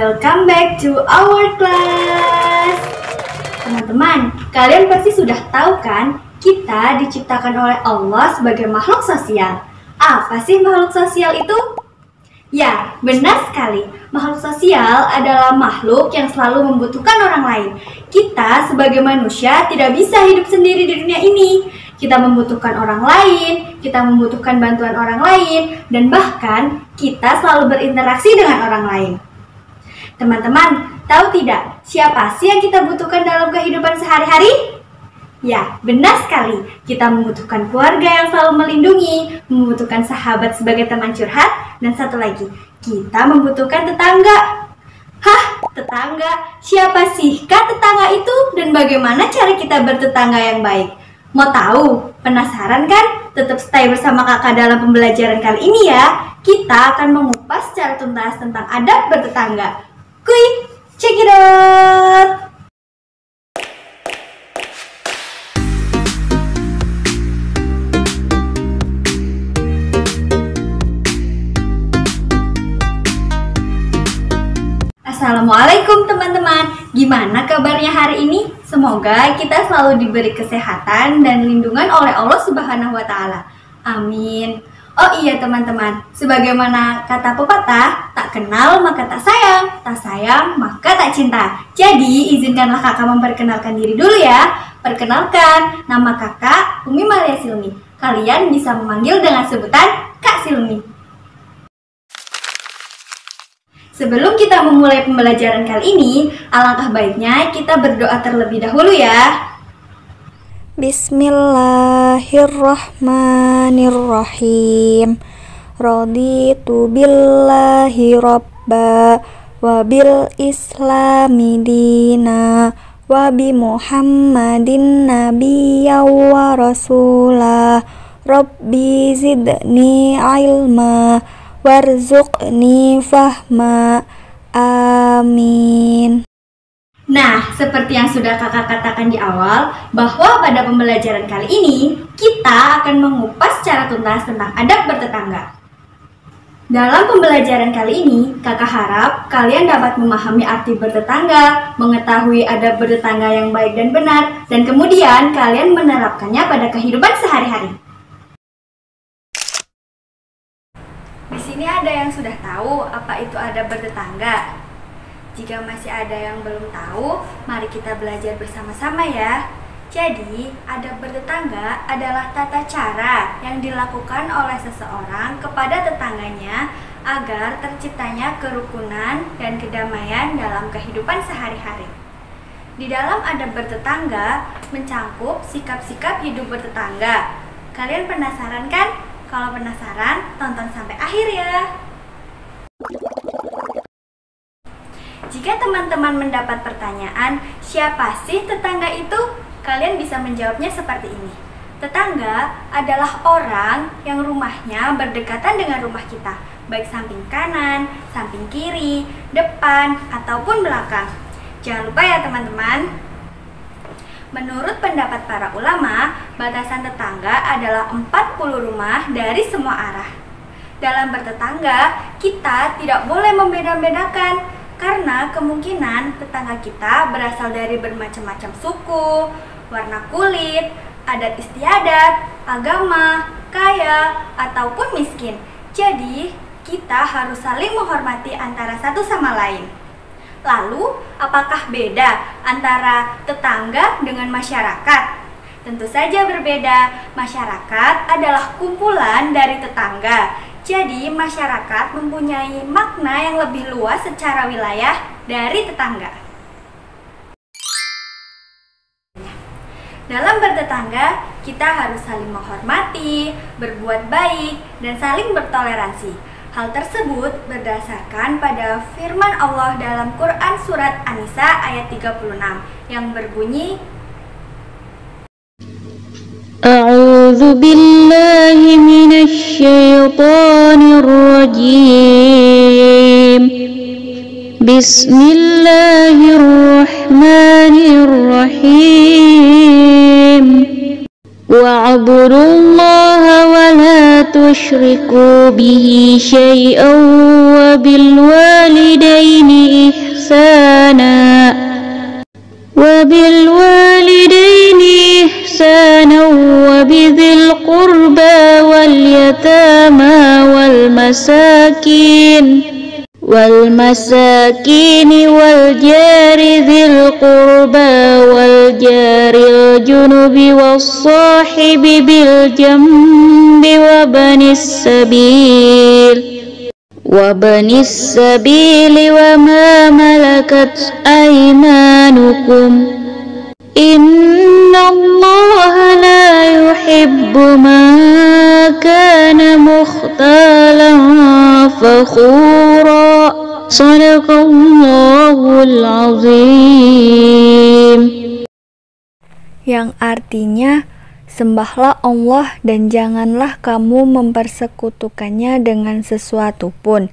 Welcome back to our class. Teman-teman, kalian pasti sudah tahu kan, kita diciptakan oleh Allah sebagai makhluk sosial. Apa sih makhluk sosial itu? Ya, benar sekali. Makhluk sosial adalah makhluk yang selalu membutuhkan orang lain. Kita sebagai manusia tidak bisa hidup sendiri di dunia ini. Kita membutuhkan orang lain, kita membutuhkan bantuan orang lain, dan bahkan kita selalu berinteraksi dengan orang lain. Teman-teman, tahu tidak siapa sih yang kita butuhkan dalam kehidupan sehari-hari? Ya, benar sekali. Kita membutuhkan keluarga yang selalu melindungi, membutuhkan sahabat sebagai teman curhat, dan satu lagi, kita membutuhkan tetangga. Hah, tetangga? Siapa sih kah tetangga itu dan bagaimana cara kita bertetangga yang baik? Mau tahu? Penasaran kan? Tetap stay bersama kakak dalam pembelajaran kali ini ya. Kita akan mengupas secara tuntas tentang adab bertetangga. Quick, check it out! Assalamualaikum teman-teman, gimana kabarnya hari ini? Semoga kita selalu diberi kesehatan dan lindungan oleh Allah Subhanahu wa Ta'ala. Amin. Oh iya teman-teman, sebagaimana kata pepatah, tak kenal maka tak sayang maka tak cinta. Jadi izinkanlah kakak memperkenalkan diri dulu ya. Perkenalkan, nama kakak Umi Maria Silmi. Kalian bisa memanggil dengan sebutan Kak Silmi. Sebelum kita memulai pembelajaran kali ini, alangkah baiknya kita berdoa terlebih dahulu ya. Bismillahirrahmanirrahim. Raditu billahi robba wa bil islami dina wa bi muhammadin nabiyya wa rasulah. Rabbi zidni ilma warzuqni fahma. Amin. Nah, seperti yang sudah kakak katakan di awal, bahwa pada pembelajaran kali ini, kita akan mengupas secara tuntas tentang adab bertetangga. Dalam pembelajaran kali ini, kakak harap kalian dapat memahami arti bertetangga, mengetahui adab bertetangga yang baik dan benar, dan kemudian kalian menerapkannya pada kehidupan sehari-hari. Di sini ada yang sudah tahu apa itu adab bertetangga? Jika masih ada yang belum tahu, mari kita belajar bersama-sama ya. Jadi, adab bertetangga adalah tata cara yang dilakukan oleh seseorang kepada tetangganya agar terciptanya kerukunan dan kedamaian dalam kehidupan sehari-hari. Di dalam adab bertetangga mencangkup sikap-sikap hidup bertetangga. Kalian penasaran kan? Kalau penasaran, tonton sampai akhir ya. Jika teman-teman mendapat pertanyaan, siapa sih tetangga itu? Kalian bisa menjawabnya seperti ini. Tetangga adalah orang yang rumahnya berdekatan dengan rumah kita, baik samping kanan, samping kiri, depan, ataupun belakang. Jangan lupa ya teman-teman. Menurut pendapat para ulama, batasan tetangga adalah 40 rumah dari semua arah. Dalam bertetangga, kita tidak boleh membeda-bedakan, karena kemungkinan tetangga kita berasal dari bermacam-macam suku, warna kulit, adat istiadat, agama, kaya, ataupun miskin. Jadi, kita harus saling menghormati antara satu sama lain. Lalu, apakah beda antara tetangga dengan masyarakat? Tentu saja berbeda. Masyarakat adalah kumpulan dari tetangga. Jadi, masyarakat mempunyai makna yang lebih luas secara wilayah dari tetangga. Dalam bertetangga, kita harus saling menghormati, berbuat baik, dan saling bertoleransi. Hal tersebut berdasarkan pada firman Allah dalam Quran Surat An-Nisa ayat 36 yang berbunyi, A'udzu billahi minasy syaithanir rajim. Bismillahirrahmanirrahim. Wa واعبدوا الله ولا تشركوا به شيئا وبالوالدين إحسانا وبذي القربى واليتامى والمساكين والجار ذي القربى والجار الجنب والصاحب بالجنب وابن السبيل وما ملكت أيمانكم إن الله لا يحب من كان مختالا فخورا صدق الله العظيم. Yang artinya, sembahlah Allah dan janganlah kamu mempersekutukannya dengan sesuatu pun,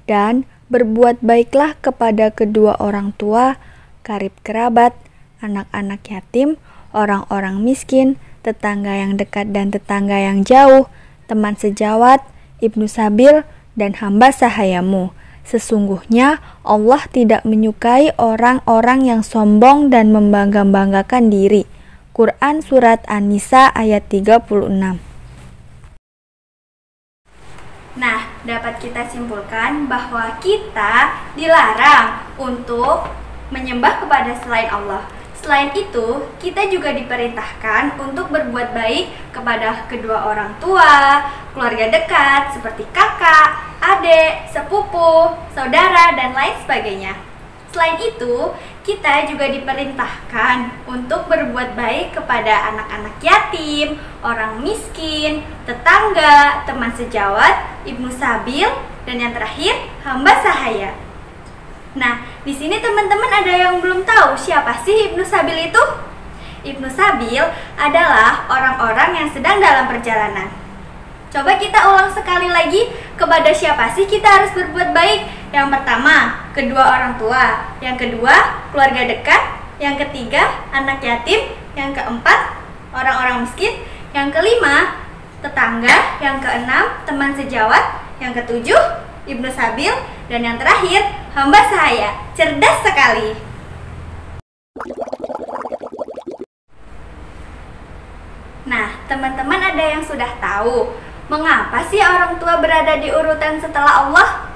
dan berbuat baiklah kepada kedua orang tua, karib kerabat, anak-anak yatim, orang-orang miskin, tetangga yang dekat dan tetangga yang jauh, teman sejawat, ibnu sabil, dan hamba sahayamu. Sesungguhnya Allah tidak menyukai orang-orang yang sombong dan membangga-banggakan diri. Quran Surat An-Nisa ayat 36. Nah, dapat kita simpulkan bahwa kita dilarang untuk menyembah kepada selain Allah. Selain itu, kita juga diperintahkan untuk berbuat baik kepada kedua orang tua, keluarga dekat seperti kakak, adik, sepupu, saudara, dan lain sebagainya. Selain itu, kita juga diperintahkan untuk berbuat baik kepada anak-anak yatim, orang miskin, tetangga, teman sejawat, ibnu sabil, dan yang terakhir, hamba sahaya. Nah, di sini teman-teman ada yang belum tahu siapa sih ibnu sabil itu? Ibnu sabil adalah orang-orang yang sedang dalam perjalanan. Coba kita ulang sekali lagi, kepada siapa sih kita harus berbuat baik? Yang pertama, kedua orang tua. Yang kedua, keluarga dekat. Yang ketiga, anak yatim. Yang keempat, orang-orang miskin. Yang kelima, tetangga. Yang keenam, teman sejawat. Yang ketujuh, ibnu sabil. Dan yang terakhir, hamba sahaya. Cerdas sekali. Nah, teman-teman ada yang sudah tahu mengapa sih orang tua berada di urutan setelah Allah?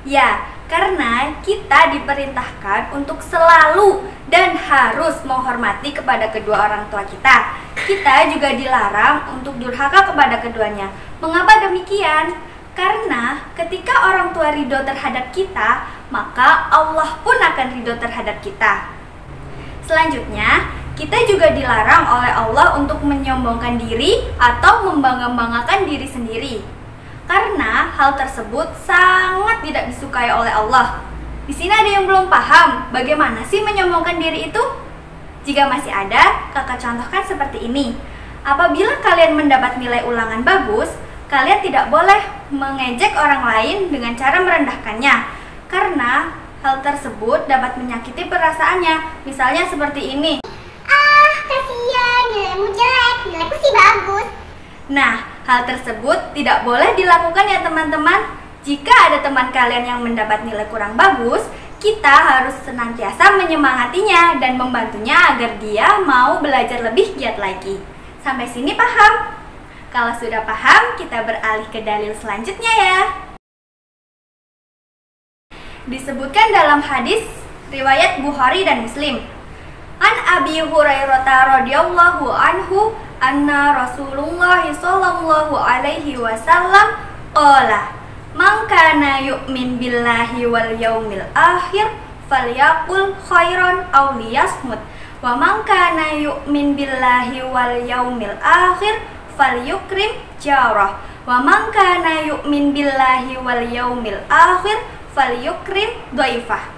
Ya, karena kita diperintahkan untuk selalu dan harus menghormati kepada kedua orang tua kita. Kita juga dilarang untuk durhaka kepada keduanya. Mengapa demikian? Karena ketika orang tua ridho terhadap kita, maka Allah pun akan ridho terhadap kita. Selanjutnya, kita juga dilarang oleh Allah untuk menyombongkan diri atau membangga-banggakan diri sendiri. Karena hal tersebut sangat tidak disukai oleh Allah. Di sini ada yang belum paham bagaimana sih menyombongkan diri itu? Jika masih ada, kakak contohkan seperti ini. Apabila kalian mendapat nilai ulangan bagus, kalian tidak boleh mengejek orang lain dengan cara merendahkannya. Karena hal tersebut dapat menyakiti perasaannya. Misalnya seperti ini. Kasihan, nilaimu jelek, nilaiku sih bagus. Nah, hal tersebut tidak boleh dilakukan ya teman-teman. Jika ada teman kalian yang mendapat nilai kurang bagus, kita harus senantiasa menyemangatinya dan membantunya agar dia mau belajar lebih giat lagi. Sampai sini paham? Kalau sudah paham, kita beralih ke dalil selanjutnya ya. Disebutkan dalam hadis riwayat Bukhari dan Muslim. An Abi Hurairah radhiyallahu anhu anna Rasulullah sallallahu alaihi wasallam qala man kana yu'min billahi wal yaumil akhir falyaqul khairan aw liyasmut wa man kana yu'min billahi wal yaumil akhir falyukrim jarah wa man kana yu'min billahi wal yaumil akhir falyukrim dhaifah.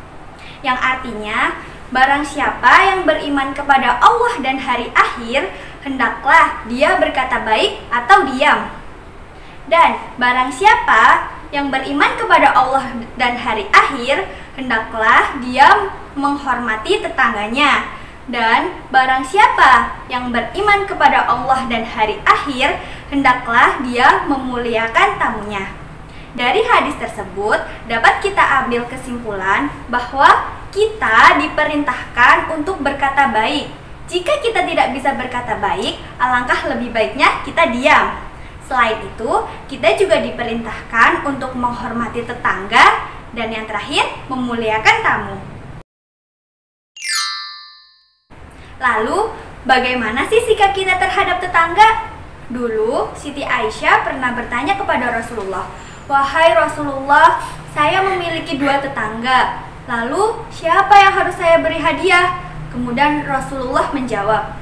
Yang artinya, barang siapa yang beriman kepada Allah dan hari akhir, hendaklah dia berkata baik atau diam. Dan barang siapa yang beriman kepada Allah dan hari akhir, hendaklah dia menghormati tetangganya. Dan barang siapa yang beriman kepada Allah dan hari akhir, hendaklah dia memuliakan tamunya. Dari hadis tersebut dapat kita ambil kesimpulan bahwa kita diperintahkan untuk berkata baik. Jika kita tidak bisa berkata baik, alangkah lebih baiknya kita diam. Selain itu, kita juga diperintahkan untuk menghormati tetangga dan yang terakhir, memuliakan tamu. Lalu, bagaimana sih sikap kita terhadap tetangga? Dulu, Siti Aisyah pernah bertanya kepada Rasulullah, "Wahai Rasulullah, saya memiliki 2 tetangga. Lalu, siapa yang harus saya beri hadiah?" Kemudian Rasulullah menjawab,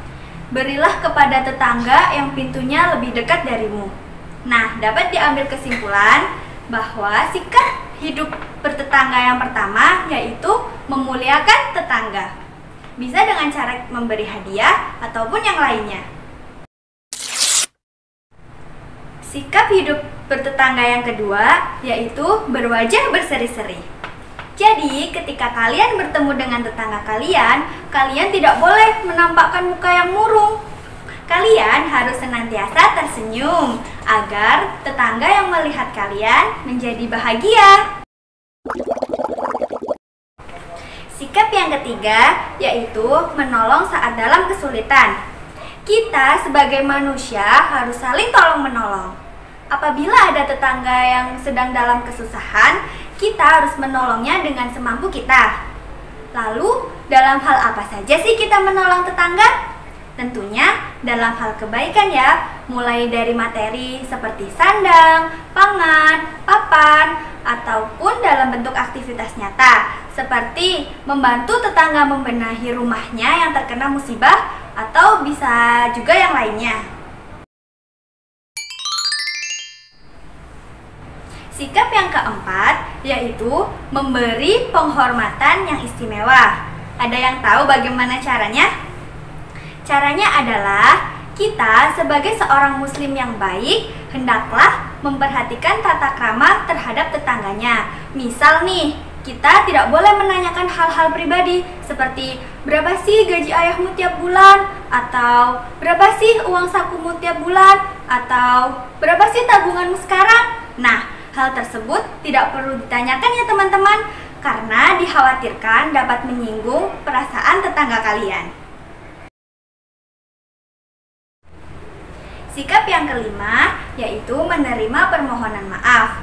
"Berilah kepada tetangga yang pintunya lebih dekat darimu." Nah, dapat diambil kesimpulan bahwa sikap hidup bertetangga yang pertama yaitu memuliakan tetangga. Bisa dengan cara memberi hadiah ataupun yang lainnya. Sikap hidup bertetangga yang kedua yaitu berwajah berseri-seri. Jadi, ketika kalian bertemu dengan tetangga kalian, kalian tidak boleh menampakkan muka yang murung. Kalian harus senantiasa tersenyum agar tetangga yang melihat kalian menjadi bahagia. Sikap yang ketiga yaitu menolong saat dalam kesulitan. Kita sebagai manusia harus saling tolong-menolong. Apabila ada tetangga yang sedang dalam kesusahan, kita harus menolongnya dengan semampu kita. Lalu, dalam hal apa saja sih kita menolong tetangga? Tentunya dalam hal kebaikan ya, mulai dari materi seperti sandang, pangan, papan, ataupun dalam bentuk aktivitas nyata seperti membantu tetangga membenahi rumahnya yang terkena musibah atau bisa juga yang lainnya. Sikap yang keempat yaitu memberi penghormatan yang istimewa. Ada yang tahu bagaimana caranya? Caranya adalah kita sebagai seorang muslim yang baik hendaklah memperhatikan tata krama terhadap tetangganya. Misal nih, kita tidak boleh menanyakan hal-hal pribadi seperti berapa sih gaji ayahmu tiap bulan, atau berapa sih uang sakumu tiap bulan, atau berapa sih tabunganmu sekarang. Nah, hal tersebut tidak perlu ditanyakan ya teman-teman, karena dikhawatirkan dapat menyinggung perasaan tetangga kalian. Sikap yang kelima yaitu menerima permohonan maaf.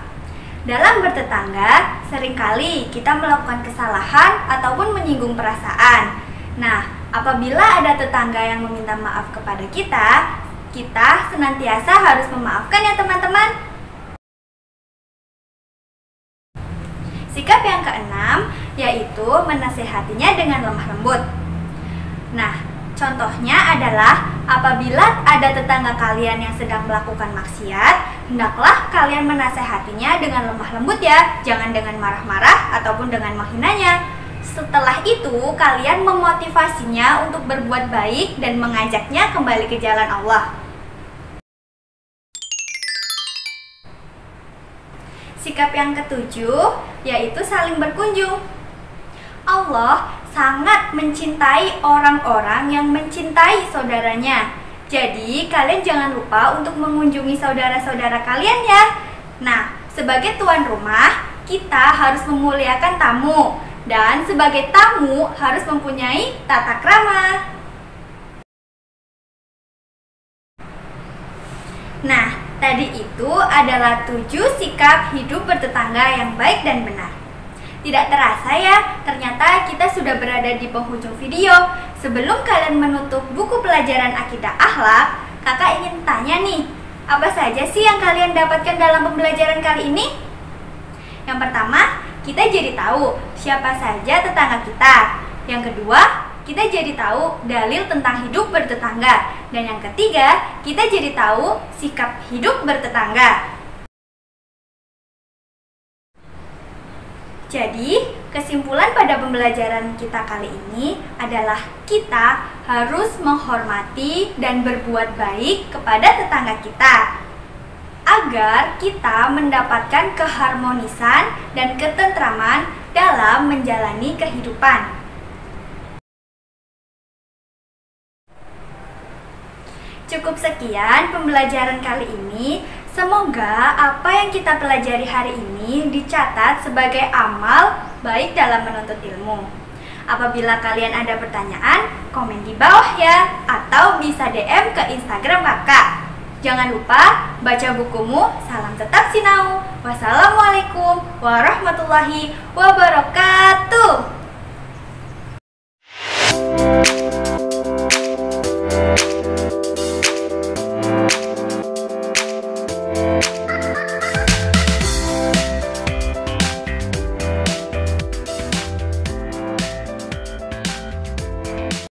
Dalam bertetangga, seringkali kita melakukan kesalahan ataupun menyinggung perasaan. Nah, apabila ada tetangga yang meminta maaf kepada kita, kita senantiasa harus memaafkan ya teman-teman. Sikap yang keenam yaitu menasehatinya dengan lemah lembut. Nah, contohnya adalah apabila ada tetangga kalian yang sedang melakukan maksiat, hendaklah kalian menasehatinya dengan lemah lembut ya, jangan dengan marah-marah ataupun dengan menghinanya. Setelah itu, kalian memotivasinya untuk berbuat baik dan mengajaknya kembali ke jalan Allah. Sikap yang ketujuh yaitu saling berkunjung. Allah sangat mencintai orang-orang yang mencintai saudaranya. Jadi, kalian jangan lupa untuk mengunjungi saudara-saudara kalian ya. Nah, sebagai tuan rumah, kita harus memuliakan tamu. Dan sebagai tamu harus mempunyai tata krama. Nah, tadi itu adalah 7 sikap hidup bertetangga yang baik dan benar. Tidak terasa ya, ternyata kita sudah berada di penghujung video. Sebelum kalian menutup buku pelajaran akidah akhlak, kakak ingin tanya nih, apa saja sih yang kalian dapatkan dalam pembelajaran kali ini? Yang pertama, kita jadi tahu siapa saja tetangga kita. Yang kedua, kita jadi tahu dalil tentang hidup bertetangga. Dan yang ketiga, kita jadi tahu sikap hidup bertetangga. Jadi, kesimpulan pada pembelajaran kita kali ini adalah kita harus menghormati dan berbuat baik kepada tetangga kita agar kita mendapatkan keharmonisan dan ketentraman dalam menjalani kehidupan. Cukup sekian pembelajaran kali ini. Semoga apa yang kita pelajari hari ini dicatat sebagai amal baik dalam menuntut ilmu. Apabila kalian ada pertanyaan, komen di bawah ya, atau bisa DM ke Instagram kakak. Jangan lupa baca bukumu. Salam tetap sinau. Wassalamualaikum warahmatullahi wabarakatuh.